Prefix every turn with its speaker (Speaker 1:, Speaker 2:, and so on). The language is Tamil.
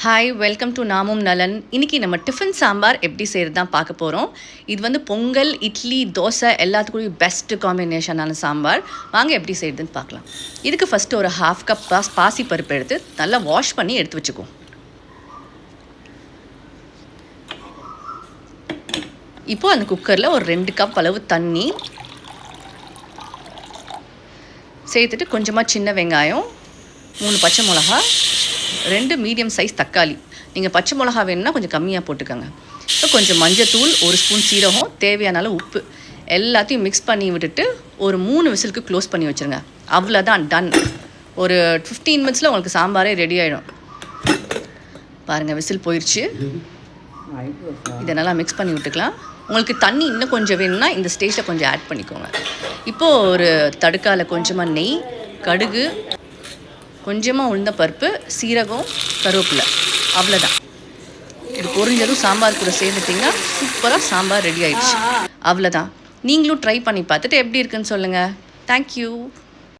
Speaker 1: ஹாய், வெல்கம் டு நாமும் நலன். இன்றைக்கி நம்ம டிஃபன் சாம்பார் எப்படி செய்கிறது தான் பார்க்க போகிறோம். இது வந்து பொங்கல், இட்லி, தோசை எல்லாத்துக்கூடயும் பெஸ்ட்டு காம்பினேஷனான சாம்பார். வாங்க எப்படி செய்கிறதுன்னு பார்க்கலாம். இதுக்கு ஃபஸ்ட்டு ஒரு 1/2 கப் பாசி பருப்பு எடுத்து நல்லா வாஷ் பண்ணி எடுத்து வச்சுக்குவோம். இப்போது அந்த குக்கரில் ஒரு 2 கப் அளவு தண்ணி சேர்த்துட்டு கொஞ்சமாக சின்ன வெங்காயம், 3 பச்சை மிளகா, 2 மீடியம் சைஸ் தக்காளி. நீங்கள் பச்சை மிளகா வேணும்னா கொஞ்சம் கம்மியாக போட்டுக்கோங்க. இப்போ கொஞ்சம் மஞ்சத்தூள், 1 ஸ்பூன் சீரகம், தேவையான அளவு உப்பு எல்லாத்தையும் மிக்ஸ் பண்ணி விட்டுட்டு ஒரு 3 விசிலுக்கு க்ளோஸ் பண்ணி வச்சுருங்க. அவ்வளோதான், டன். ஒரு 15 மினிட்ஸில் உங்களுக்கு சாம்பாரே ரெடி ஆகிடும். பாருங்கள், விசில் போயிடுச்சு. இதை நல்லா மிக்ஸ் பண்ணி விட்டுக்கலாம். உங்களுக்கு தண்ணி இன்னும் கொஞ்சம் வேணும்னா இந்த ஸ்டேஜில் கொஞ்சம் ஆட் பண்ணிக்கோங்க. இப்போது ஒரு தடுக்கால கொஞ்சமாக நெய், கடுகு, கொஞ்சமாக உளுந்த பருப்பு, சீரகம், கருவேப்பிலை, அவ்வளோதான். இது பொரிஞ்சதும் சாம்பார் கூட சேர்ந்துட்டிங்கன்னா சூப்பராக சாம்பார் ரெடி ஆகிடுச்சு. அவ்வளோதான். நீங்களும் ட்ரை பண்ணி பார்த்துட்டு எப்படி இருக்குன்னு சொல்லுங்கள். தேங்க்யூ.